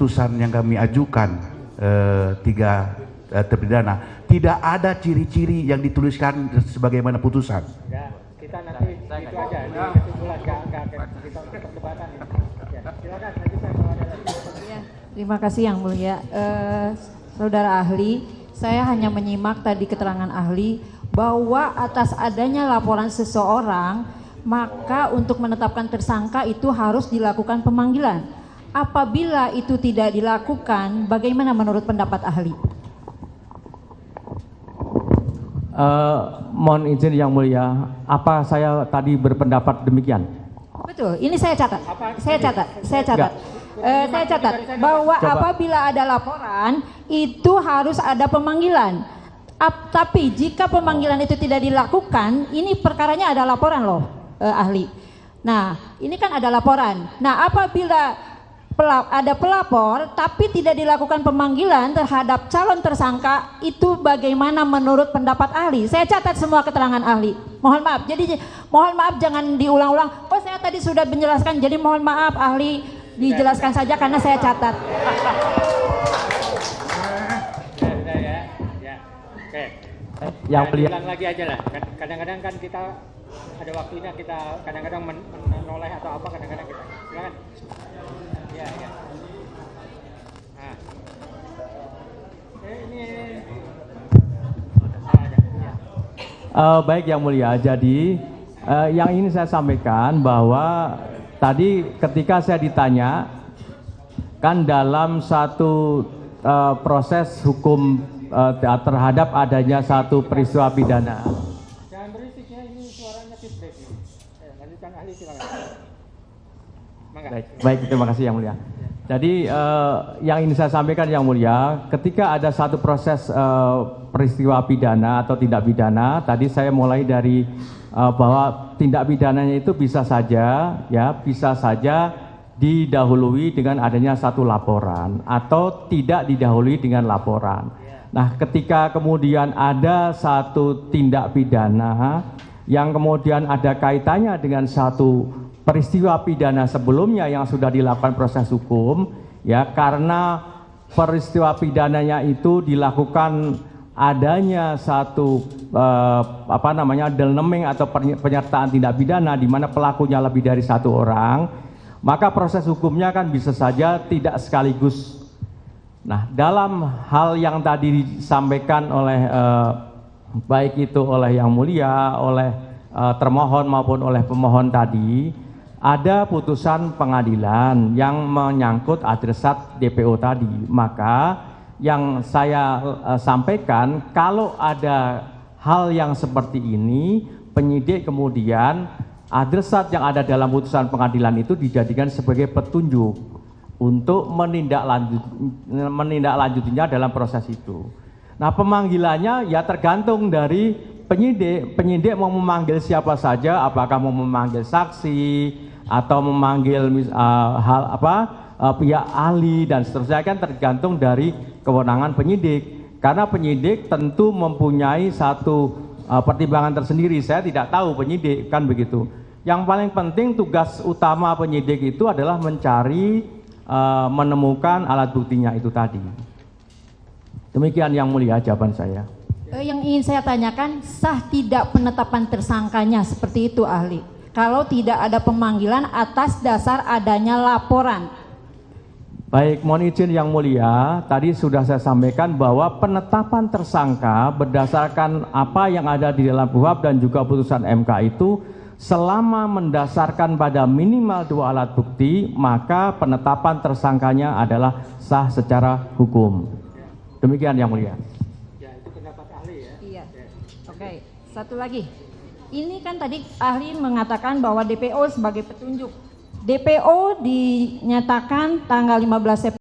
putusan yang kami ajukan tiga terpidana tidak ada ciri-ciri yang dituliskan sebagaimana putusan. Ya, kita nanti itu aja di kesimpulan kita untuk perdebatan ini. Ya, silakan lanjutkan kalau ada lagi. Ya, terima kasih Yang Mulia. Saudara ahli, saya hanya menyimak tadi keterangan ahli bahwa atas adanya laporan seseorang, maka untuk menetapkan tersangka itu harus dilakukan pemanggilan. Apabila itu tidak dilakukan, bagaimana menurut pendapat ahli? Mohon izin Yang Mulia, apa saya tadi berpendapat demikian? Betul, ini saya catat. Saya catat bahwa apabila ada laporan itu harus ada pemanggilan. Tapi jika pemanggilan itu tidak dilakukan, ini perkaranya ada laporan loh, ahli. Nah, ini kan ada laporan. Nah, apabila ada pelapor tapi tidak dilakukan pemanggilan terhadap calon tersangka, itu bagaimana menurut pendapat ahli? Saya catat semua keterangan ahli. Mohon maaf. Jadi mohon maaf jangan diulang-ulang. Oh, saya tadi sudah menjelaskan. Jadi mohon maaf ahli, dijelaskan saja karena saya catat. Oke. Yang mulia. Ulang lagi aja lah. Kadang-kadang kan kita ada waktunya, kita kadang-kadang menoleh atau apa, kadang-kadang kita. Silakan. Ya. Nah. Ini. Baik Yang Mulia, jadi yang ingin saya sampaikan bahwa tadi ketika saya ditanya, kan dalam satu proses hukum terhadap adanya satu peristiwa pidana. Jangan berisiknya, ini suaranya feedback. Lanjutkan ahli, silakan. Baik, terima kasih Yang Mulia. Jadi yang ingin saya sampaikan Yang Mulia, ketika ada satu proses peristiwa pidana atau tindak pidana, tadi saya mulai dari bahwa tindak pidananya itu bisa saja didahului dengan adanya satu laporan atau tidak didahului dengan laporan. Nah, ketika kemudian ada satu tindak pidana yang kemudian ada kaitannya dengan satu peristiwa pidana sebelumnya yang sudah dilakukan proses hukum, ya, karena peristiwa pidananya itu dilakukan adanya satu delneming atau penyertaan tindak pidana di mana pelakunya lebih dari satu orang, maka proses hukumnya kan bisa saja tidak sekaligus. Nah, dalam hal yang tadi disampaikan oleh baik itu oleh Yang Mulia, oleh termohon maupun oleh pemohon tadi, ada putusan pengadilan yang menyangkut adresat DPO tadi. Maka yang saya sampaikan, kalau ada hal yang seperti ini, penyidik kemudian adresat yang ada dalam putusan pengadilan itu dijadikan sebagai petunjuk untuk menindaklanjutinya dalam proses itu. Nah, pemanggilannya ya tergantung dari penyidik. Penyidik mau memanggil siapa saja, apakah mau memanggil saksi atau memanggil pihak ahli dan seterusnya, kan tergantung dari kewenangan penyidik. Karena penyidik tentu mempunyai satu pertimbangan tersendiri. Saya tidak tahu penyidik, kan begitu. Yang paling penting tugas utama penyidik itu adalah mencari menemukan alat buktinya itu tadi. Demikian Yang Mulia jawaban saya. Yang ingin saya tanyakan, sah tidak penetapan tersangkanya seperti itu ahli? Kalau tidak ada pemanggilan atas dasar adanya laporan. Baik, mohon izin Yang Mulia, tadi sudah saya sampaikan bahwa penetapan tersangka berdasarkan apa yang ada di dalam KUHP dan juga putusan MK itu, selama mendasarkan pada minimal 2 alat bukti, maka penetapan tersangkanya adalah sah secara hukum. Demikian Yang Mulia. Ya, itu pendapat ahli ya. Iya. Oke, satu lagi. Ini kan tadi ahli mengatakan bahwa DPO sebagai petunjuk. DPO dinyatakan tanggal 15 September